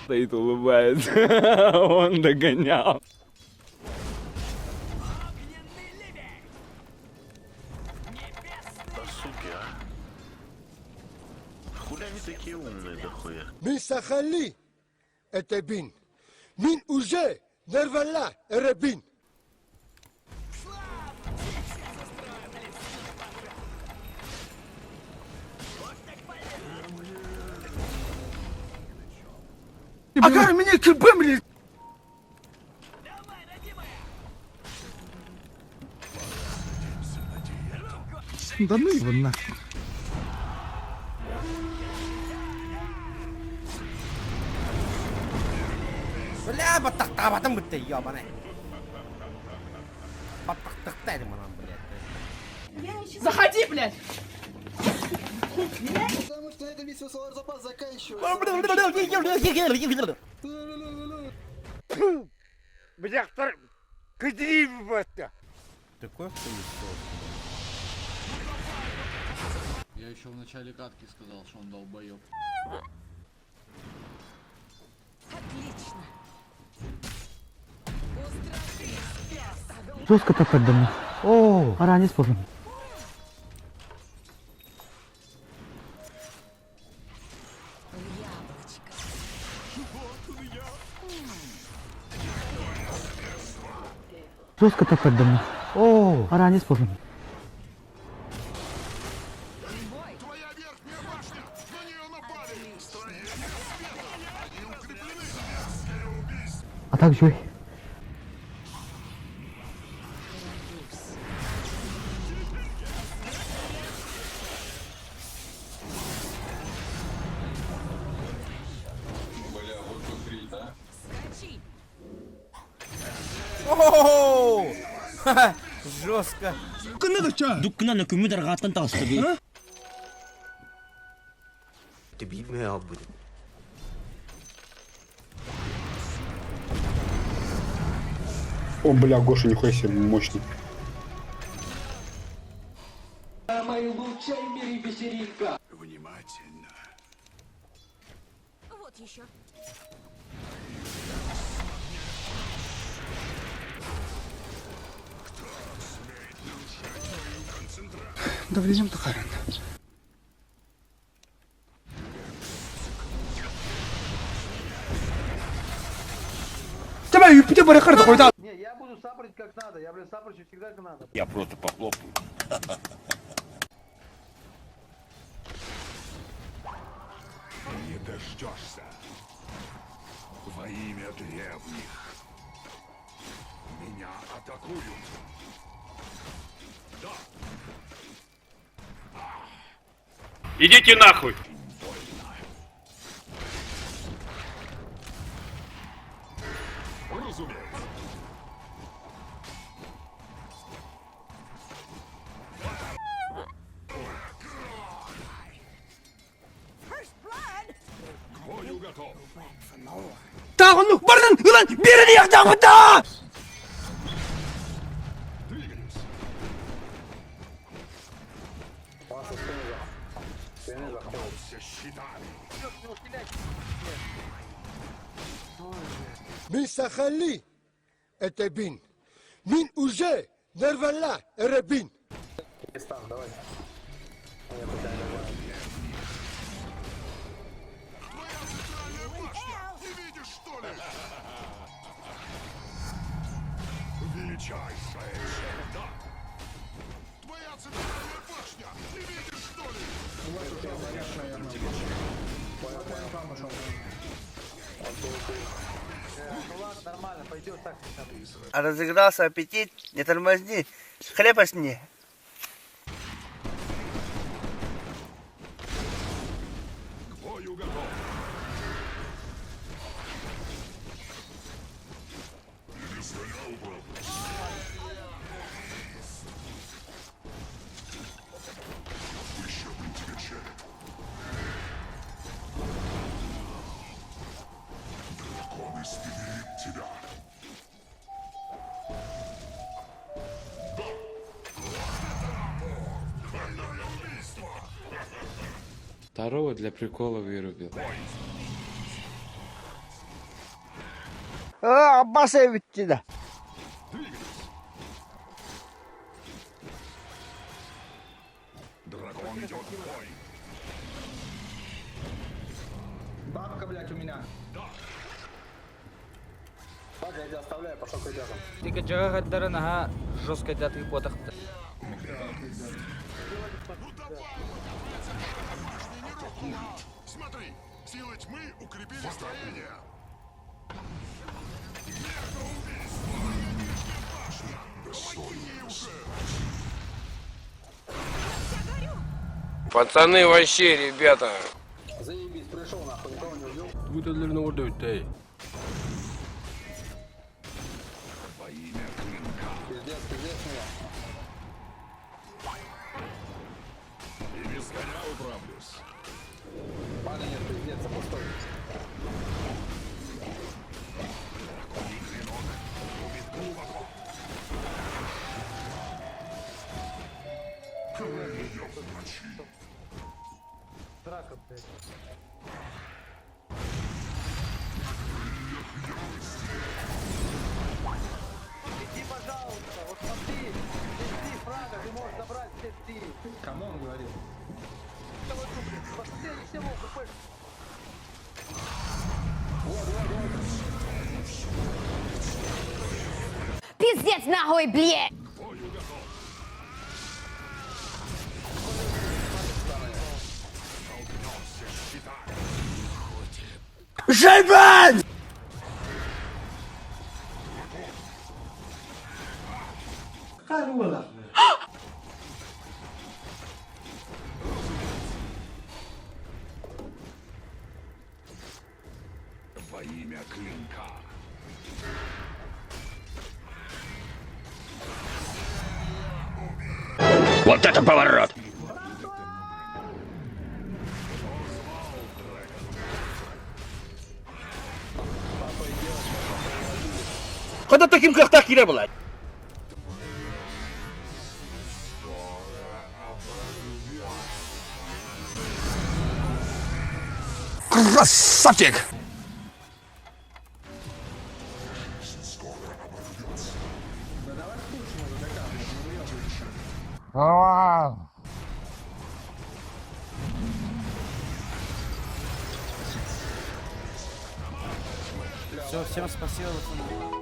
Стоит, улыбается. Он догонял. Да суки, а? Хули они такие умные дохуя? Мин Сахали, это бин. Мин уже нервала, рабин. Ага, меня кирпым, блядь! Да ну его нахуй. Бля, батахта, батам бытты, ёбаный. Батахта, мана, блядь. Заходи, блядь! Потому что на этом месте свой запас заканчивается. Бля, кыдри в это! Такой хуесос. Я еще в начале катки сказал, что он долбоёб. Отлично. Жестко так отдано. О, ранец позже. Жестко так отдано. О, ранец позже. Твоя верхняя башня! На нее напали! А так же. Скачи. О, жестко. Дуккана көмү даргааттан тагыстырды. Ты битмей будет. О, бля, Гоша, нихуя себе мощный. Внимательно. Вот еще. Доведем Тахаран. Давай, пойдем по рекорду, хуйда. Не, я буду саппорить как надо. Я, блин, саппорчу всегда как надо. Я просто похлопаю. Не дождешься. Во имя древних. Меня атакуют. Да. Идите нахуй. Разумеется. К бою готов. Так, ну, бардын, ulan, birini yakacağım da! Двигались. Все щитами. Мин Сахали, это бин. Мин уже нервала, рабин. Твоя центральная башня. Не видишь, что ли? Величайшая черта. Твоя центральная башня. Не видишь, что ли? Нормально, пойдет так. Разыгрался аппетит, не тормозни. Хлеба сни. К бою готов. Второго для прикола вырубил. Басай тебя. Дракон идет в бой. Бабка, блядь, у меня. Ладно, я тебя оставляю, пошел к ребятам. Тільки джагаддаран, ага, жорстко дати потах. Ну давай, домашний не рухнул. Смотри, силы тьмы укрепили строение. Пацаны, вообще, ребята. Заебись, пришел нахуй, никого не убил. Пиздец, пиздец меня. И без коня управлюсь. Парня нет, пиздец, пустой. Драка, блядь. Иди, пожалуйста, вот смотри, иди, фрага, ты можешь забрать все три. Кому он говорит? Посмотри, они все могут упасть. Пиздец нахуй, блядь! Живен! Во имя клинка. Вот это поворот! Когда таким как так не было? Красавчик! Все, всем спасибо, пацаны.